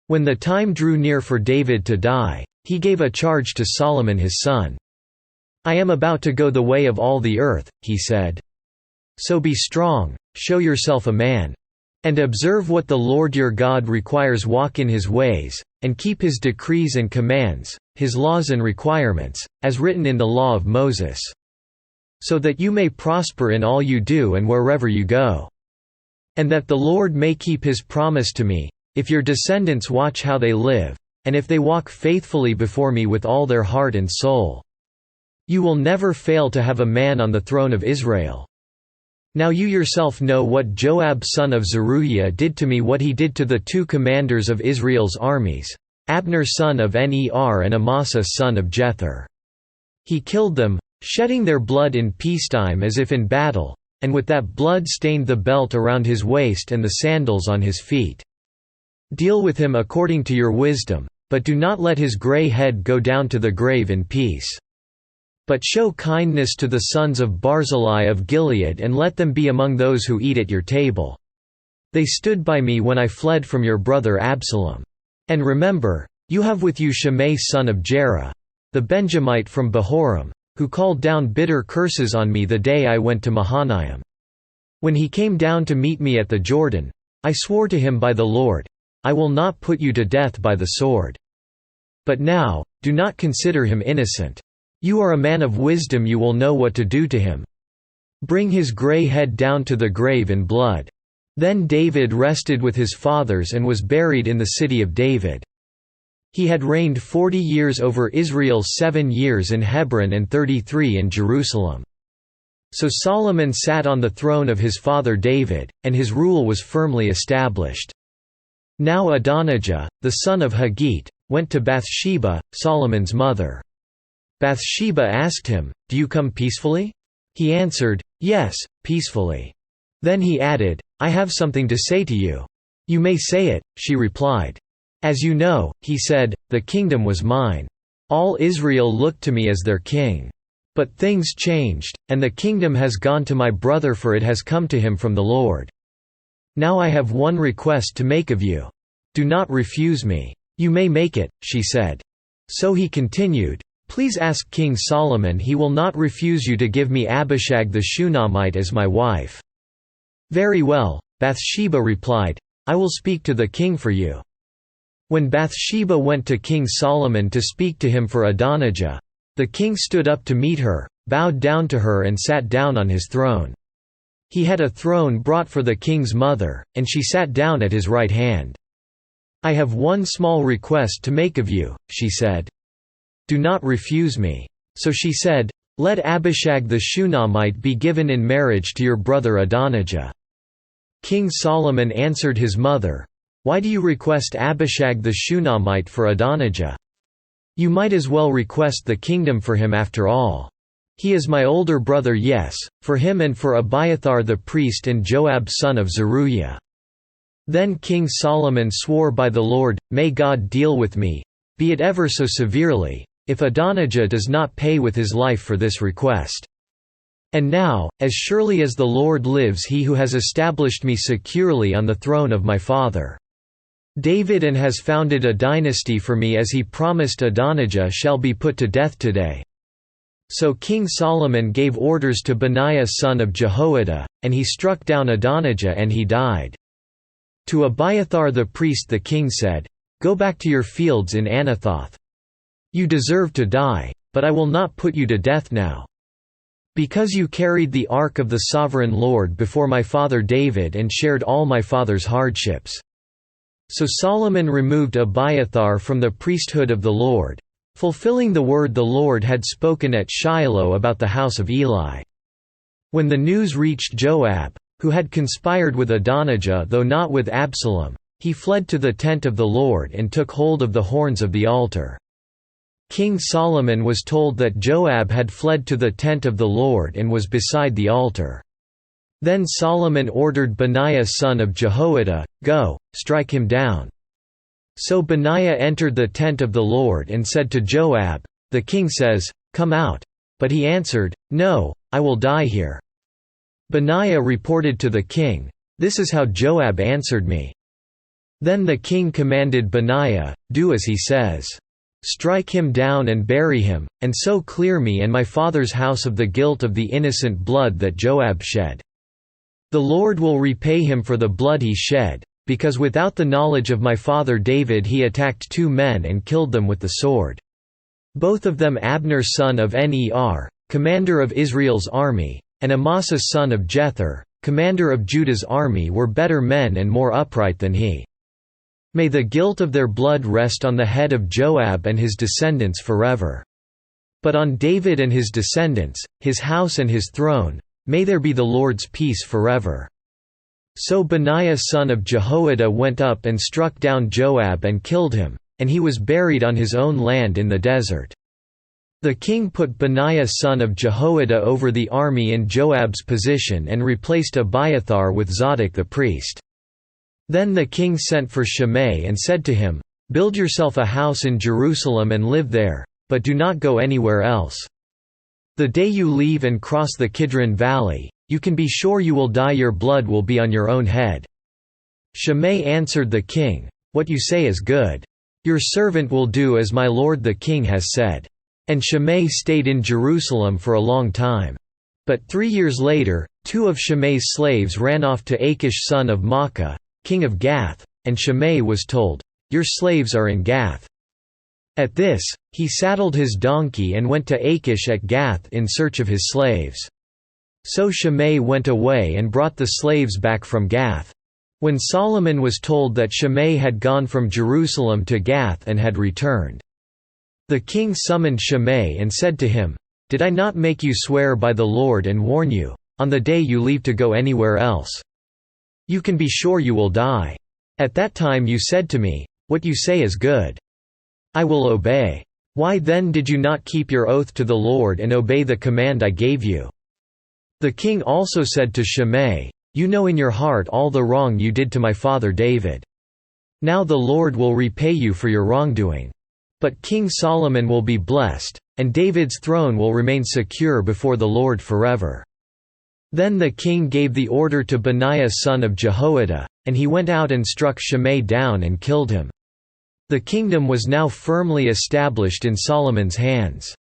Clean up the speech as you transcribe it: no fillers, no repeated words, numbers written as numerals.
When the time drew near for David to die, he gave a charge to Solomon his son. "I am about to go the way of all the earth," he said. "So be strong, show yourself a man. And observe what the Lord your God requires, walk in his ways, and keep his decrees and commands, his laws and requirements, as written in the law of Moses. So that you may prosper in all you do and wherever you go. And that the Lord may keep his promise to me, if your descendants watch how they live, and if they walk faithfully before me with all their heart and soul. You will never fail to have a man on the throne of Israel. Now you yourself know what Joab son of Zeruiah did to me, what he did to the 2 commanders of Israel's armies, Abner son of Ner and Amasa son of Jether. He killed them, shedding their blood in peacetime as if in battle, and with that blood stained the belt around his waist and the sandals on his feet. Deal with him according to your wisdom, but do not let his gray head go down to the grave in peace. But show kindness to the sons of Barzillai of Gilead and let them be among those who eat at your table. They stood by me when I fled from your brother Absalom. And remember, you have with you Shimei son of Jerah, the Benjamite from Bahorim, who called down bitter curses on me the day I went to Mahanaim. When he came down to meet me at the Jordan, I swore to him by the Lord, I will not put you to death by the sword. But now, do not consider him innocent. You are a man of wisdom, you will know what to do to him. Bring his gray head down to the grave in blood." Then David rested with his fathers and was buried in the city of David. He had reigned 40 years over Israel, 7 years in Hebron and 33 in Jerusalem. So Solomon sat on the throne of his father David, and his rule was firmly established. Now Adonijah, the son of Haggith, went to Bathsheba, Solomon's mother. Bathsheba asked him, "Do you come peacefully?" He answered, "Yes, peacefully." Then he added, "I have something to say to you." "You may say it," she replied. "As you know," he said, "the kingdom was mine. All Israel looked to me as their king. But things changed, and the kingdom has gone to my brother, for it has come to him from the Lord. Now I have one request to make of you. Do not refuse me." "You may make it," she said. So he continued, "Please ask King Solomon, he will not refuse you to give me Abishag the Shunammite as my wife." "Very well," Bathsheba replied, "I will speak to the king for you." When Bathsheba went to King Solomon to speak to him for Adonijah, the king stood up to meet her, bowed down to her and sat down on his throne. He had a throne brought for the king's mother, and she sat down at his right hand. "I have one small request to make of you," she said. "Do not refuse me." So she said, "Let Abishag the Shunammite be given in marriage to your brother Adonijah." King Solomon answered his mother, "Why do you request Abishag the Shunammite for Adonijah? You might as well request the kingdom for him after all. He is my older brother, yes, for him and for Abiathar the priest and Joab son of Zeruiah." Then King Solomon swore by the Lord, "May God deal with me, be it ever so severely, if Adonijah does not pay with his life for this request. And now, as surely as the Lord lives, he who has established me securely on the throne of my father David and has founded a dynasty for me as he promised, Adonijah shall be put to death today." So King Solomon gave orders to Benaiah son of Jehoiada, and he struck down Adonijah and he died. To Abiathar the priest the king said, "Go back to your fields in Anathoth. You deserve to die, but I will not put you to death now. Because you carried the ark of the sovereign Lord before my father David and shared all my father's hardships." So Solomon removed Abiathar from the priesthood of the Lord, fulfilling the word the Lord had spoken at Shiloh about the house of Eli. When the news reached Joab, who had conspired with Adonijah though not with Absalom, he fled to the tent of the Lord and took hold of the horns of the altar. King Solomon was told that Joab had fled to the tent of the Lord and was beside the altar. Then Solomon ordered Benaiah son of Jehoiada, "Go, strike him down." So Benaiah entered the tent of the Lord and said to Joab, "The king says, 'Come out.'" But he answered, "No, I will die here." Benaiah reported to the king, "This is how Joab answered me." Then the king commanded Benaiah, "Do as he says. Strike him down and bury him, and so clear me and my father's house of the guilt of the innocent blood that Joab shed. The Lord will repay him for the blood he shed, because without the knowledge of my father David he attacked 2 men and killed them with the sword. Both of them Abner son of Ner, commander of Israel's army, and Amasa son of Jether, commander of Judah's army were better men and more upright than he. May the guilt of their blood rest on the head of Joab and his descendants forever. But on David and his descendants, his house and his throne, may there be the Lord's peace forever." So Benaiah son of Jehoiada went up and struck down Joab and killed him, and he was buried on his own land in the desert. The king put Benaiah son of Jehoiada over the army in Joab's position and replaced Abiathar with Zadok the priest. Then the king sent for Shimei and said to him, "Build yourself a house in Jerusalem and live there, but do not go anywhere else. The day you leave and cross the Kidron Valley, you can be sure you will die, your blood will be on your own head." Shimei answered the king, "What you say is good. Your servant will do as my lord the king has said." And Shimei stayed in Jerusalem for a long time. But 3 years later, 2 of Shimei's slaves ran off to Achish son of Maacah, king of Gath, and Shimei was told, "Your slaves are in Gath." At this, he saddled his donkey and went to Achish at Gath in search of his slaves. So Shimei went away and brought the slaves back from Gath. When Solomon was told that Shimei had gone from Jerusalem to Gath and had returned, the king summoned Shimei and said to him, "Did I not make you swear by the Lord and warn you, on the day you leave to go anywhere else? You can be sure you will die. At that time you said to me, 'What you say is good. I will obey.' Why then did you not keep your oath to the Lord and obey the command I gave you?" The king also said to Shimei, "You know in your heart all the wrong you did to my father David. Now the Lord will repay you for your wrongdoing. But King Solomon will be blessed, and David's throne will remain secure before the Lord forever." Then the king gave the order to Benaiah son of Jehoiada, and he went out and struck Shimei down and killed him. The kingdom was now firmly established in Solomon's hands.